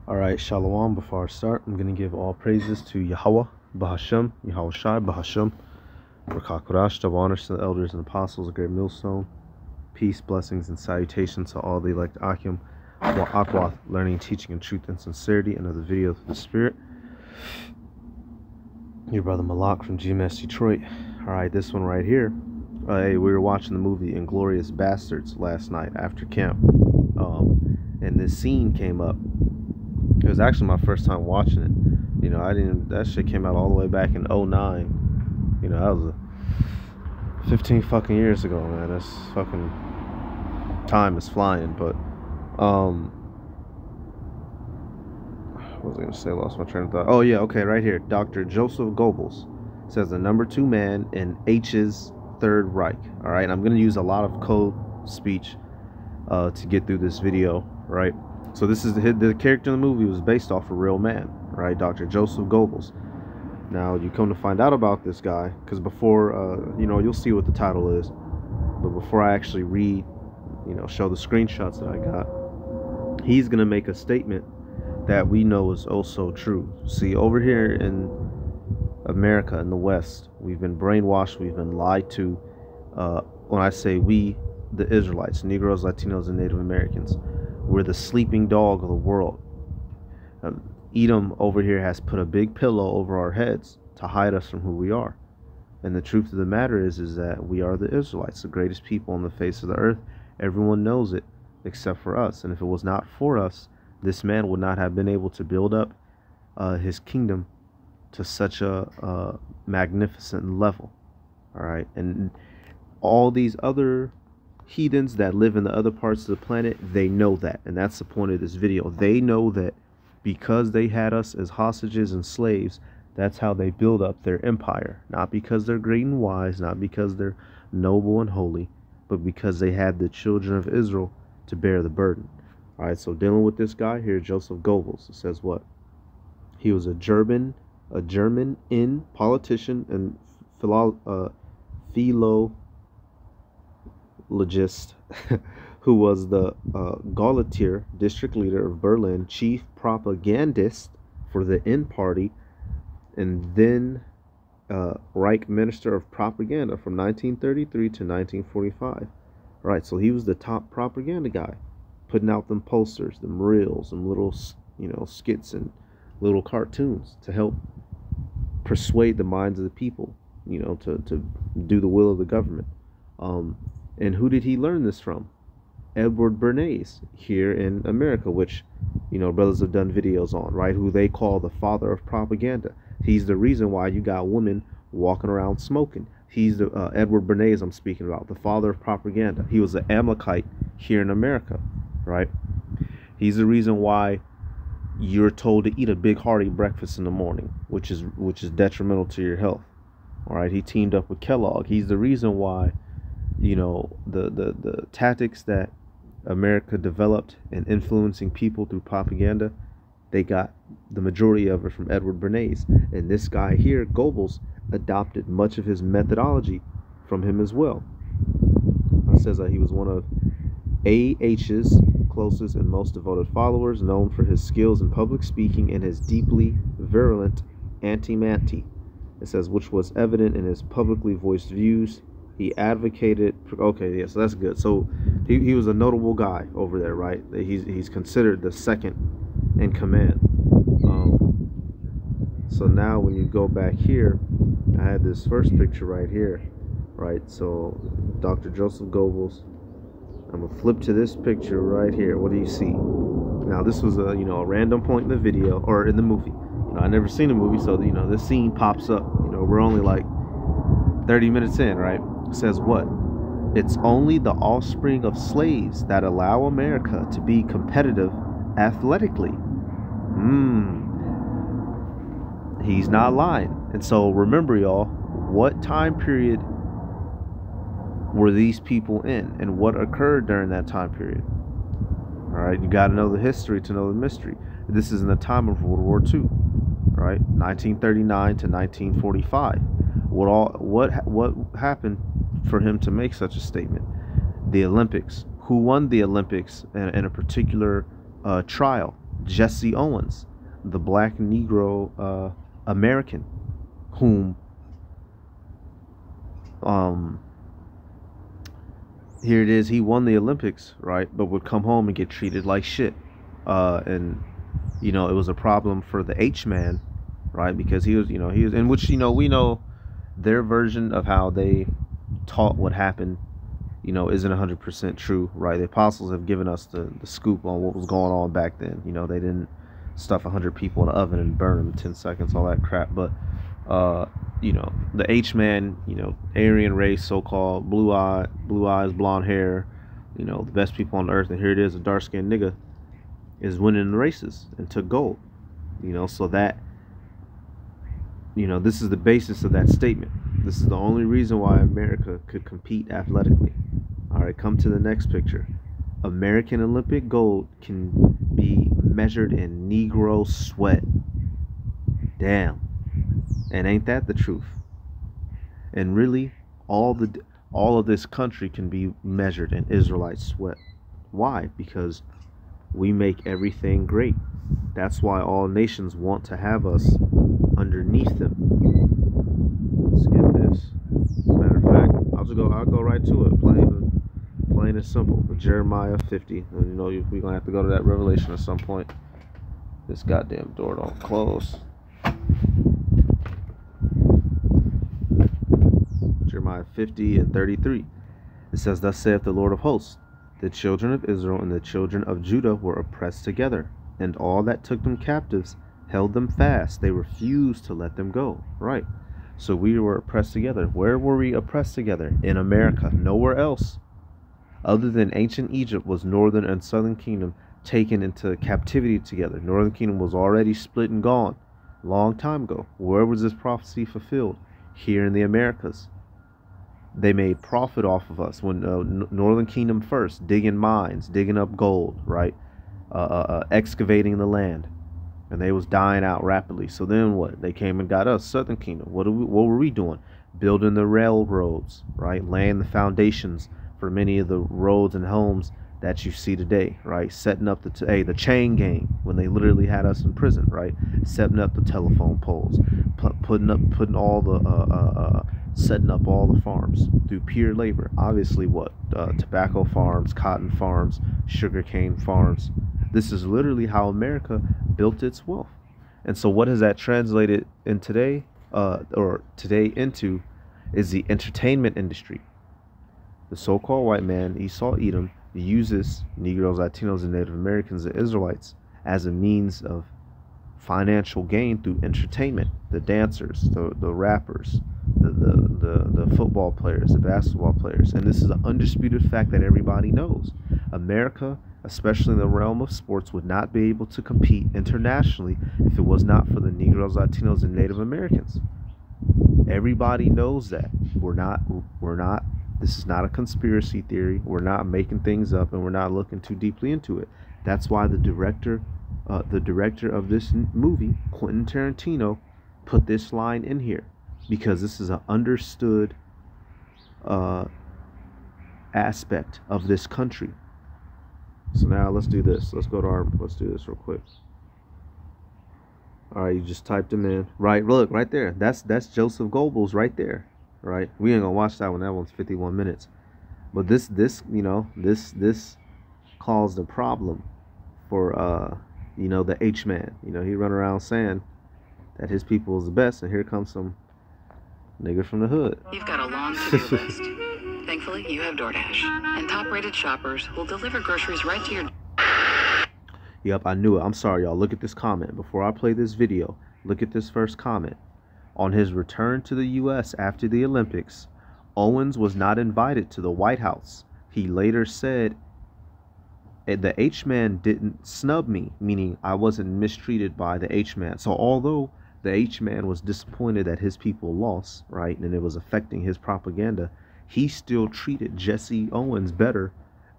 Alright, Shalom. Before I start, I'm going to give all praises to Yahweh, Bahashem, Yahweh Shai, Bahashem, Rakakodash, double honors to the elders and apostles, a great millstone. Peace, blessings, and salutations to all the elect Akim, Akwath, learning, teaching, and truth and sincerity. Another video through the Spirit. Your brother Malak from GMS Detroit. Alright, this one right here. Hey, we were watching the movie Inglourious Bastards last night after camp. And this scene came up. It was actually my first time watching it. You know, that shit came out all the way back in 09. You know, that was 15 fucking years ago, man. That's fucking, time is flying. But what was I gonna say? I lost my train of thought. Oh yeah, okay, right here. Dr. Joseph Goebbels says the #2 man in H's Third Reich. All right, I'm gonna use a lot of code speech to get through this video, right? So this is the character in the movie was based off a real man, right? Dr. Joseph Goebbels. Now you come to find out about this guy, because before, you know, you'll see what the title is, but before I actually read, you know, show the screenshots that I got, he's gonna make a statement that we know is also true. See, over here in America, in the West, we've been brainwashed, we've been lied to. When I say we, the Israelites, Negroes, Latinos, and Native Americans, we're the sleeping dog of the world. Edom over here has put a big pillow over our heads to hide us from who we are. And the truth of the matter is that we are the Israelites, the greatest people on the face of the earth. Everyone knows it except for us. And if it was not for us, this man would not have been able to build up his kingdom to such a magnificent level. All right. And all these other heathens that live in the other parts of the planet, they know that, and that's the point of this video. They know that because they had us as hostages and slaves, that's how they build up their empire. Not because they're great and wise, not because they're noble and holy, but because they had the children of Israel to bear the burden. All right, so dealing with this guy here, Joseph Goebbels, it says what? He was a German politician and philologist who was the Gauleiter district leader of Berlin, chief propagandist for the N Party, and then Reich Minister of Propaganda from 1933 to 1945. Right, so he was the top propaganda guy, putting out them posters, them reels, them little, you know, skits and little cartoons to help persuade the minds of the people, you know, to do the will of the government. And who did he learn this from? Edward Bernays here in America, which, you know, brothers have done videos on, right? Who they call the father of propaganda. He's the reason why you got women walking around smoking. He's the Edward Bernays I'm speaking about, the father of propaganda. He was an Amalekite here in America, right? He's the reason why you're told to eat a big hearty breakfast in the morning, which is detrimental to your health. All right, he teamed up with Kellogg. He's the reason why, you know, the tactics that America developed in influencing people through propaganda, they got the majority of it from Edward Bernays. And this guy here, Goebbels, adopted much of his methodology from him as well. It says that he was one of A.H.'s closest and most devoted followers, known for his skills in public speaking and his deeply virulent anti-manti. It says, which was evident in his publicly voiced views. He advocated, okay, yeah, so that's good. So he was a notable guy over there, right? He's considered the second in command. So now when you go back here, I had this first picture right here, right? So Dr. Joseph Goebbels. I'm gonna flip to this picture right here. What do you see? Now this was a, you know, a random point in the video or in the movie. You know, I never seen the movie, so, you know, this scene pops up. You know, we're only like 30 minutes in, right? It says what? It's only the offspring of slaves that allow America to be competitive athletically. He's not lying. And so remember, y'all, what time period were these people in, and what occurred during that time period? All right, you got to know the history to know the mystery. This is in the time of World War II, right? 1939 to 1945. What happened for him to make such a statement? The Olympics. Who won the Olympics in a particular trial? Jesse Owens, the black Negro American, whom here it is, he won the Olympics, right, but would come home and get treated like shit. And it was a problem for the H-man, right, because he was in which we know their version of how they taught what happened isn't 100% true, right? The apostles have given us the scoop on what was going on back then. They didn't stuff 100 people in an oven and burn them in 10 seconds, all that crap. But the H-man, Aryan race, so-called, blue eyes, blonde hair, the best people on earth, and here it is, a dark-skinned nigga is winning the races and took gold. So that this is the basis of that statement. This is the only reason why America could compete athletically. All right, come to the next picture. American Olympic gold can be measured in Negro sweat. Damn. And ain't that the truth? And really, all of this country can be measured in Israelite sweat. Why? Because we make everything great. That's why all nations want to have us underneath them. Let's get this. Matter of fact, I'll go right to it. Plain and simple. Jeremiah 50. And we're gonna have to go to that Revelation at some point. This goddamn door don't close. Jeremiah 50 and 33. It says, "Thus saith the Lord of hosts, the children of Israel and the children of Judah were oppressed together, and all that took them captives held them fast. They refused to let them go." Right. So we were oppressed together. Where were we oppressed together? In America. Nowhere else. Other than ancient Egypt was northern and southern kingdom taken into captivity together. Northern kingdom was already split and gone long time ago. Where was this prophecy fulfilled? Here in the Americas. They made profit off of us when northern kingdom first, digging mines, digging up gold, right? Excavating the land. And they was dying out rapidly. So then what? They came and got us, southern kingdom. What were we doing? Building the railroads, right? Laying the foundations for many of the roads and homes that you see today, right? Setting up the chain gang when they literally had us in prison, right? Setting up the telephone poles, setting up all the farms through pure labor. Obviously, what? Tobacco farms, cotton farms, sugarcane farms. This is literally how America built its wealth. And so what has that translated in today into is the entertainment industry. The so-called white man, Esau Edom, uses Negroes, Latinos, and Native Americans and Israelites as a means of financial gain through entertainment. The dancers, the rappers, the football players, the basketball players. And this is an undisputed fact that everybody knows. America, especially in the realm of sports, would not be able to compete internationally if it was not for the Negroes, Latinos, and Native Americans. Everybody knows that. We're not, this is not a conspiracy theory. We're not making things up, and we're not looking too deeply into it. That's why the director of this movie, Quentin Tarantino, put this line in here, because this is an understood aspect of this country. So now let's do this. Let's do this real quick. All right, you just typed him in. Right, look, right there. That's Joseph Goebbels right there. Right? We ain't gonna watch that one. That one's 51 minutes. But this caused a problem for the H-man. He run around saying that his people is the best, and here comes some nigga from the hood. You've got a long to-do list. Thankfully, you have DoorDash, and top-rated shoppers will deliver groceries right to your... Yep, I knew it. I'm sorry, y'all. Look at this comment. Before I play this video, look at this first comment. On his return to the U.S. after the Olympics, Owens was not invited to the White House. He later said, the H-man didn't snub me, meaning I wasn't mistreated by the H-man. So although the H-man was disappointed that his people lost, right, and it was affecting his propaganda, he still treated Jesse Owens better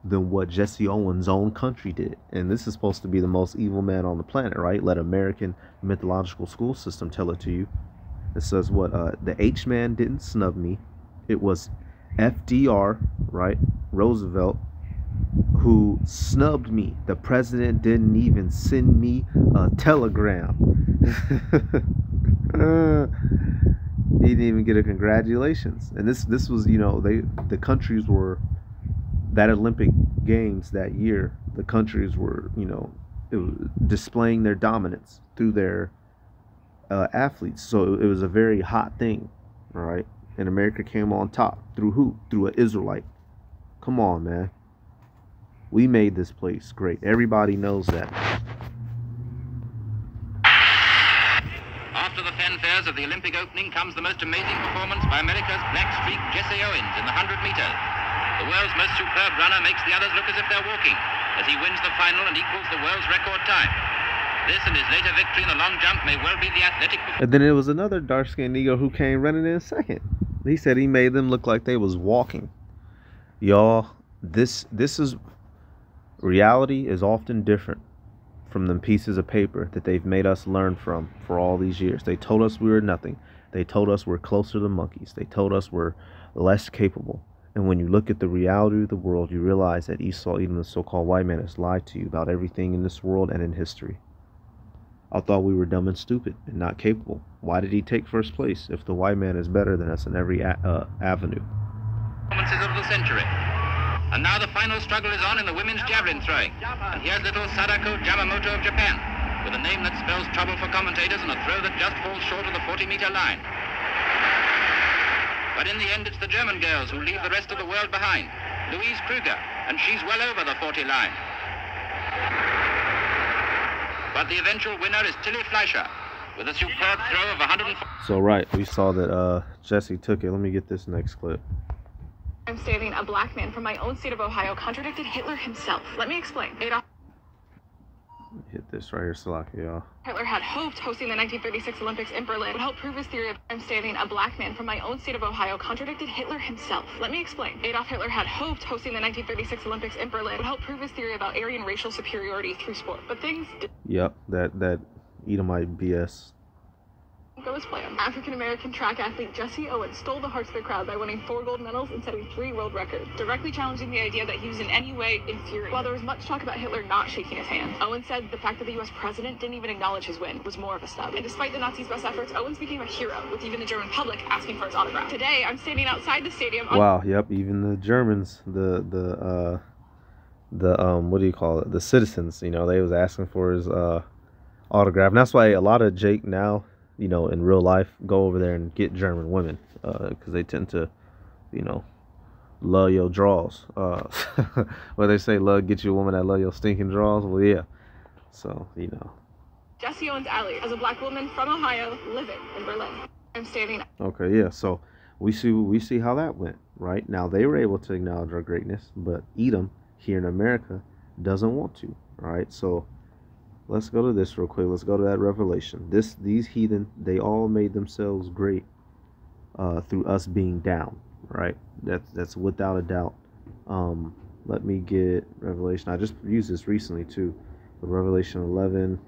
than what Jesse Owens' own country did. And this is supposed to be the most evil man on the planet, right? Let American mythological school system tell it to you. It says what? The H-man didn't snub me. It was FDR, right? Roosevelt, who snubbed me. The president didn't even send me a telegram. He didn't even get a congratulations. And this was, the countries were, that Olympic Games that year, the countries were, it was displaying their dominance through their athletes. So it was a very hot thing, all right? And America came on top through who? Through an Israelite. Come on, man. We made this place great. Everybody knows that. After the fanfares of the Olympic opening comes the most amazing performance by America's black streak Jesse Owens in the 100 meters. The world's most superb runner makes the others look as if they're walking, as he wins the final and equals the world's record time. This and his later victory in the long jump may well be the athletic... And then there was another dark-skinned Negro who came running in second. He said he made them look like they was walking. Y'all, this is... reality is often different from them pieces of paper that they've made us learn from for all these years. They told us we were nothing. They told us we're closer to monkeys. They told us we're less capable. And when you look at the reality of the world, you realize that Esau, even the so-called white man, has lied to you about everything in this world and in history. I thought we were dumb and stupid and not capable. Why did he take first place if the white man is better than us in every avenue? Performances of the century. And now the final struggle is on in the women's javelin throwing. And here's little Sadako Yamamoto of Japan, with a name that spells trouble for commentators and a throw that just falls short of the 40-meter line. But in the end, it's the German girls who leave the rest of the world behind. Louise Kruger, and she's well over the 40 line. But the eventual winner is Tilly Fleischer, with a superb throw of 104. So right, we saw that Jesse took it. Let me get this next clip. I'm stating a black man from my own state of Ohio contradicted Hitler himself. Let me explain. Adolf Hit this right here, Salaki, y'all. Hitler had hoped hosting the 1936 Olympics in Berlin would help prove his theory of... I'm stating a black man from my own state of Ohio contradicted Hitler himself. Let me explain. Adolf Hitler had hoped hosting the 1936 Olympics in Berlin would help prove his theory about Aryan racial superiority through sport. But things didn't Yep, that Edomite BS. go as planned. African-American track athlete Jesse Owens stole the hearts of the crowd by winning 4 gold medals and setting 3 world records, directly challenging the idea that he was in any way inferior. While there was much talk about Hitler not shaking his hand, Owens said the fact that the US president didn't even acknowledge his win was more of a snub. And despite the Nazis' best efforts, Owens became a hero, with even the German public asking for his autograph. Today, I'm standing outside the stadium... Wow, yep, even the Germans, the what do you call it? The citizens, they was asking for his autograph. And that's why a lot of Jake now, in real life, go over there and get German women, because they tend to, love your draws. What they say, love get you a woman that love your stinking draws. Well, yeah. So, Jesse Owens Alley, as a black woman from Ohio living in Berlin. I'm standing... Okay, yeah. So we see how that went, right? Now they were able to acknowledge our greatness, but Edom here in America doesn't want to. All right, so let's go to this real quick. Let's go to that Revelation. These heathen, they all made themselves great through us being down, right? That's without a doubt. Let me get Revelation. I just used this recently too. Revelation 11.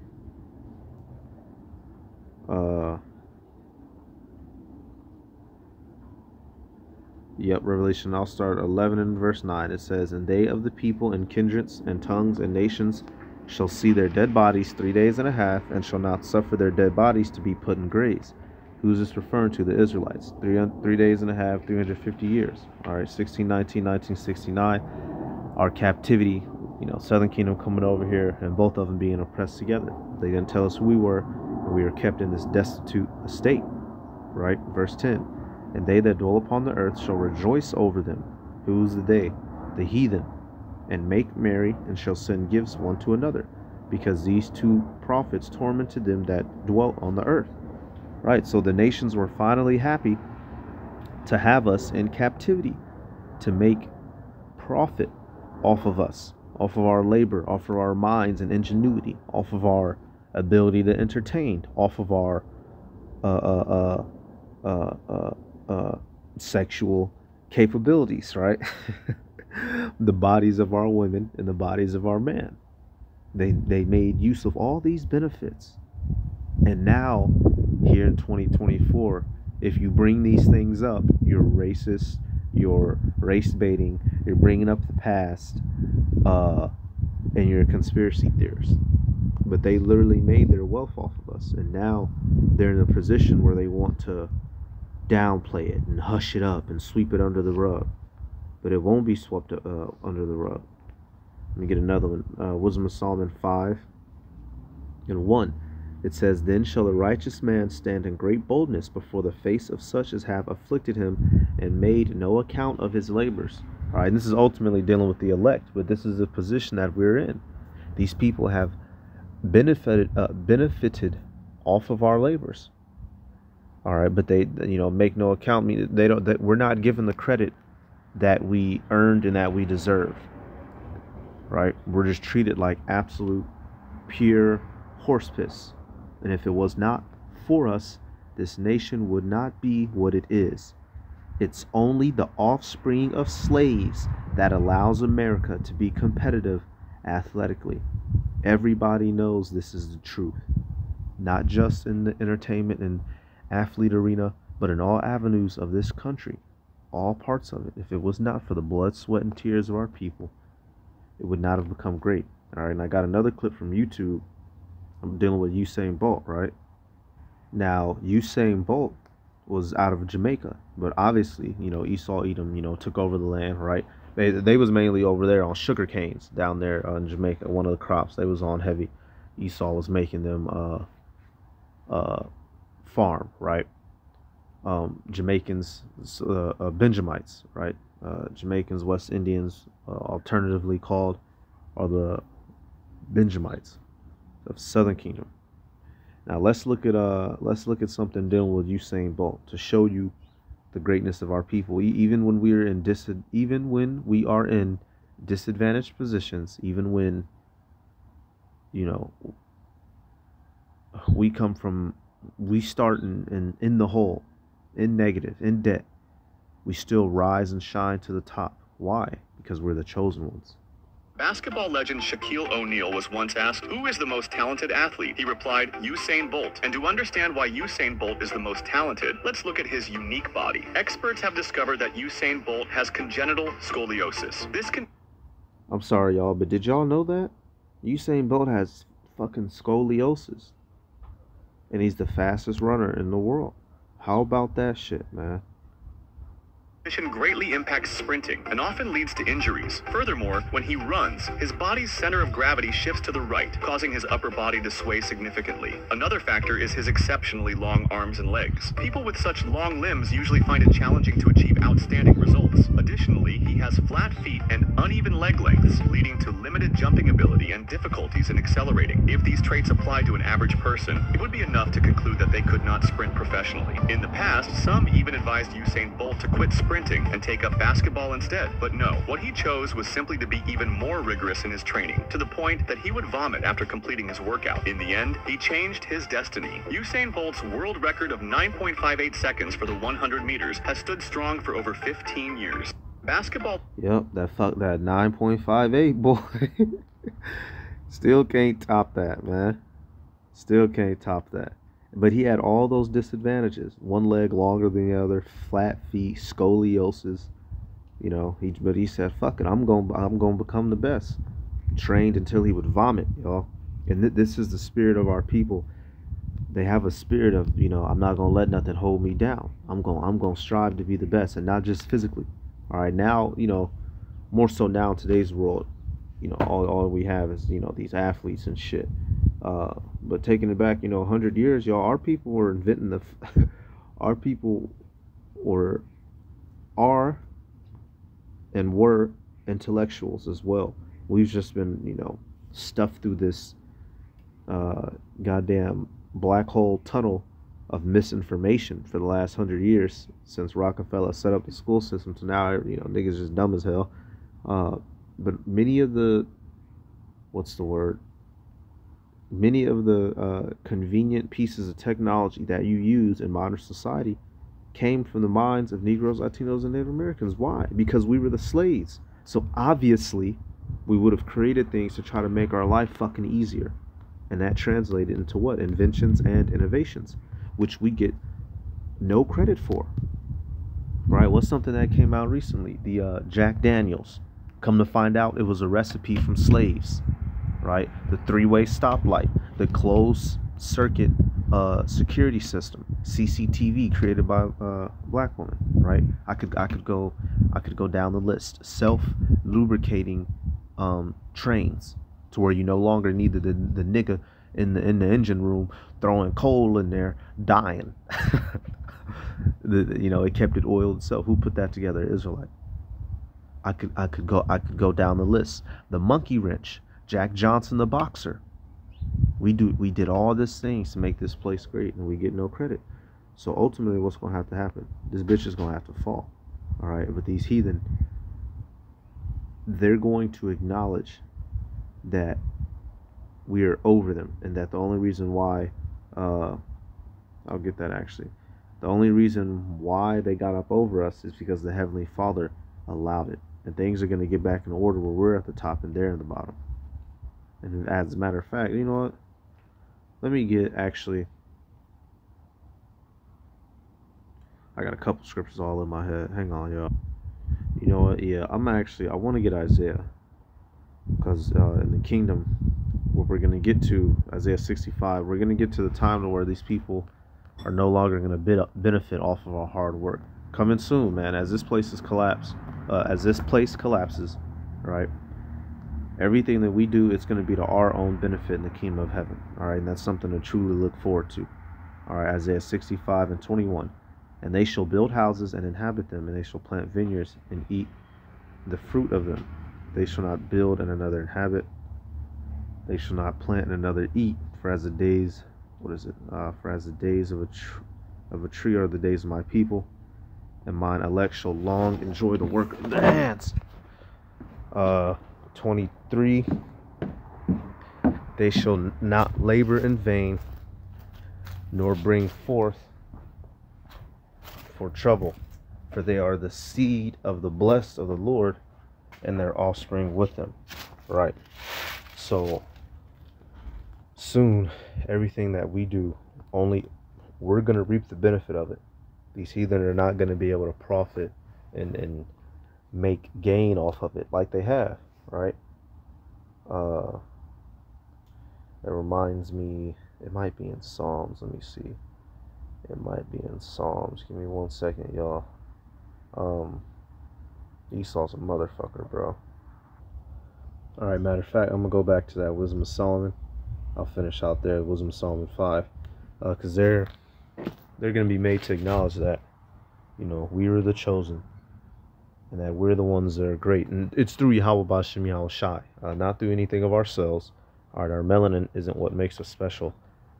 Revelation. I'll start 11 and verse 9. It says, "And they of the people and kindreds and tongues and nations shall see their dead bodies 3 days and a half, and shall not suffer their dead bodies to be put in graves." Who's this referring to? The Israelites. 3 days and a half, 350 years. All right, 1619, 1969. Our captivity, Southern Kingdom coming over here, and both of them being oppressed together. They didn't tell us who we were, and we were kept in this destitute estate. Right, verse 10. "And they that dwell upon the earth shall rejoice over them." Who's the they? The heathen. "And make merry, and shall send gifts one to another, because these 2 prophets tormented them that dwelt on the earth." Right, so the nations were finally happy to have us in captivity, to make profit off of us, off of our labor, off of our minds and ingenuity, off of our ability to entertain, off of our sexual capabilities, right? The bodies of our women and the bodies of our men. They made use of all these benefits. And now, here in 2024, if you bring these things up, you're racist, you're race baiting, you're bringing up the past, and you're a conspiracy theorist. But they literally made their wealth off of us, and now they're in a position where they want to downplay it and hush it up and sweep it under the rug. But it won't be swept under the rug. Let me get another one. Wisdom of Solomon 5:1. It says, "Then shall the righteous man stand in great boldness before the face of such as have afflicted him and made no account of his labors." All right, and this is ultimately dealing with the elect, but this is the position that we're in. These people have benefited off of our labors. All right, but they, make no account. They don't. That we're not given the credit that we earned and that we deserve. Right? We're just treated like absolute, pure horse piss. And if it was not for us, this nation would not be what it is. It's only the offspring of slaves that allows America to be competitive athletically. Everybody knows this is the truth. Not just in the entertainment and athlete arena, but in all avenues of this country. All parts of it. If it was not for the blood, sweat, and tears of our people, it would not have become great. All right, and I got another clip from YouTube. I'm dealing with Usain Bolt, right? Now, Usain Bolt was out of Jamaica, but obviously, Esau Edom, took over the land, right? They was mainly over there on sugar canes down there in Jamaica. One of the crops they was on heavy. Esau was making them farm, right? Jamaicans, Benjamites, right? Jamaicans, West Indians, alternatively called, are the Benjamites of Southern Kingdom. Now let's look at something dealing with Usain Bolt to show you the greatness of our people. Even when we are in disadvantaged positions, even when we start in the hole, in negative, in debt, we still rise and shine to the top. Why? Because we're the chosen ones. Basketball legend Shaquille O'Neal was once asked, "Who is the most talented athlete?" He replied, "Usain Bolt." And to understand why Usain Bolt is the most talented, let's look at his unique body. Experts have discovered that Usain Bolt has congenital scoliosis. I'm sorry, y'all, but did y'all know that? Usain Bolt has fucking scoliosis. And he's the fastest runner in the world. How about that shit, man? Condition greatly impacts sprinting and often leads to injuries. Furthermore, when he runs, his body's center of gravity shifts to the right, causing his upper body to sway significantly. Another factor is his exceptionally long arms and legs. People with such long limbs usually find it challenging to achieve outstanding results. Additionally, he has flat feet and uneven leg lengths, leading to limited jumping ability and difficulties in accelerating. If these traits apply to an average person, it would be enough to conclude that they could not sprint professionally. In the past, some even advised Usain Bolt to quit sprinting and take up basketball instead. But no, what he chose was simply to be even more rigorous in his training, to the point that he would vomit after completing his workout. In the end, he changed his destiny. Usain Bolt's world record of 9.58 seconds for the 100 meters has stood strong for over 15 years. Basketball. Yep, that 9.58, boy. Still can't top that, man. Still can't top that. But he had all those disadvantages. One leg longer than the other, flat feet, scoliosis. But he said, "Fuck it, I'm going to become the best." Trained until he would vomit, y'all. And this is the spirit of our people. They have a spirit of, I'm not going to let nothing hold me down. I'm going to strive to be the best, and not just physically. All right, now, more so now in today's world, all we have is, these athletes and shit. But taking it back, 100 years, y'all, our people were inventing our people are and were intellectuals as well. We've just been, stuffed through this goddamn black hole tunnel of misinformation for the last 100 years since Rockefeller set up the school system. So now, niggas just dumb as hell. But many of the, many of the convenient pieces of technology that you use in modern society came from the minds of Negroes, Latinos, and Native Americans. Why? Because we were the slaves. So obviously, we would have created things to try to make our life fucking easier. And that translated into what? Inventions and innovations, which we get no credit for. right? What's something that came out recently? The Jack Daniels. Come to find out, it was a recipe from slaves, right? The three-way stoplight, the closed circuit security system, CCTV created by a black woman, right? I could go down the list. Self lubricating trains, to where you no longer need the nigga in the engine room throwing coal in there dying. It kept it oiled itself. Who put that together? Israelite. I could go down the list. The monkey wrench, Jack Johnson the boxer. We did all these things to make this place great, and we get no credit. So ultimately, what's gonna have to happen? This bitch is gonna have to fall. All right, but these heathen, they're going to acknowledge that we are over them, and that the only reason why, I'll get that actually. The only reason why they got up over us is because the Heavenly Father allowed it, and things are going to get back in order where we're at the top and they're in the bottom. And as a matter of fact, you know what? Let me get actually. I got a couple scriptures all in my head. Hang on, y'all. You know what? Yeah, I want to get Isaiah, because in the kingdom, what we're going to get to, Isaiah 65, we're going to get to the time where these people are no longer going to benefit off of our hard work. Coming soon, man. As this place collapses, right? Everything that we do, it's going to be to our own benefit in the kingdom of heaven. All right, and that's something to truly look forward to. All right, Isaiah 65 and 21. And they shall build houses and inhabit them, and they shall plant vineyards and eat the fruit of them. They shall not build and another inhabit. They shall not plant and another eat. For as the days, for as the days of a tree are the days of my people, and mine elect shall long enjoy the work of their hands. 23. They shall not labor in vain, nor bring forth for trouble, for they are the seed of the blessed of the Lord, and their offspring with them. Right. So soon, everything that we do, we're going to reap the benefit of it. These heathen are not going to be able to profit and make gain off of it like they have, right? It reminds me, it might be in Psalms. Let me see. It might be in Psalms. Give me 1 second, y'all. Esau's a motherfucker, bro. Alright, matter of fact, I'm going to go back to that Wisdom of Solomon. I'll finish out there, Wisdom of Solomon 5. Because they're going to be made to acknowledge that, we were the chosen, and that we're the ones that are great. And it's through Yahweh B'Shem Yahweh Shai, not through anything of ourselves. All right, our melanin isn't what makes us special.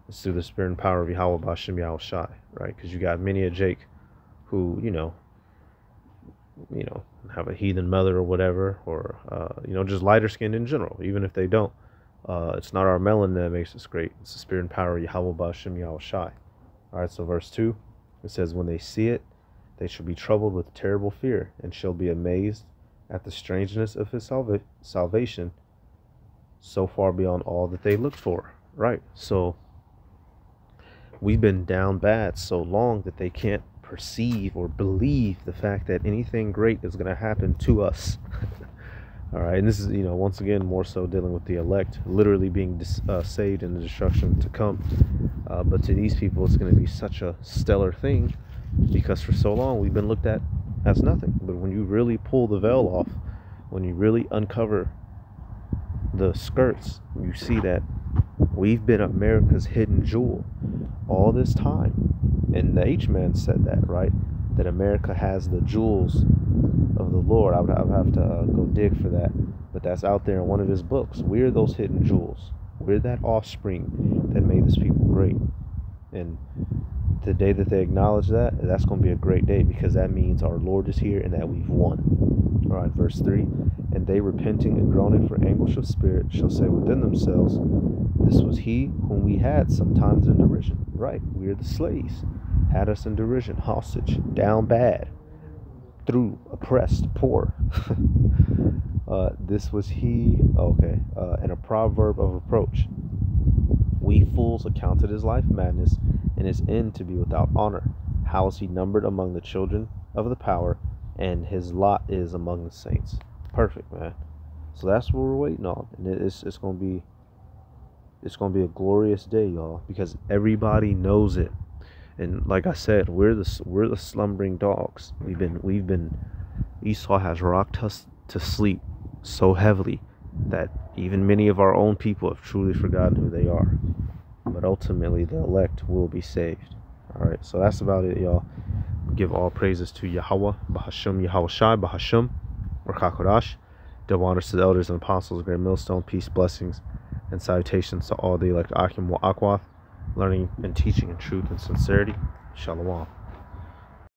It's through the spirit and power of Yahweh B'Shem Yahweh Shai, right? Because you got many a Jake who, have a heathen mother or whatever, or, just lighter skinned in general, even if they don't. It's not our melanin that makes us great. It's the spirit and power of Yahweh B'Shem Yahweh Shai. All right, so verse 2, it says, when they see it, they shall be troubled with terrible fear, and shall be amazed at the strangeness of his salvation, so far beyond all that they looked for. Right, so we've been down bad so long that they can't perceive or believe the fact that anything great is going to happen to us. All right, and this is, once again, more so dealing with the elect, literally being saved in the destruction to come. But to these people, it's going to be such a stellar thing, because for so long we've been looked at as nothing. But when you really pull the veil off, when you really uncover the skirts, you see that we've been America's hidden jewel all this time. And the H-Man said that, right? That America has the jewels of the Lord. I would have to go dig for that, but that's out there in one of his books. We're those hidden jewels. We're that offspring that made this people great. And the day that they acknowledge that, that's going to be a great day, because that means our Lord is here and that we've won. All right, verse 3, and they repenting and groaning for anguish of spirit shall say within themselves, this was he whom we had sometimes in derision. Right, we're the slaves, had us in derision, hostage, down bad, through, oppressed, poor. This was he, and a proverb of reproach. We fools accounted his life madness, and his end to be without honor. How is he numbered among the children of the power, and his lot is among the saints. Perfect, man. So that's what we're waiting on, and it's gonna be a glorious day, y'all, because everybody knows it. And like I said, we're the slumbering dogs. We've been Esau has rocked us to sleep so heavily that even many of our own people have truly forgotten who they are. But ultimately, the elect will be saved. All right, so that's about it, y'all. Give all praises to Yahweh, Bahasham, Yahweh Shai, Bahasham, or Kakodash. Double honors to the elders and apostles, great millstone, peace, blessings, and salutations to all the elect Akim wa Akwath, learning and teaching in truth and sincerity. Shalom.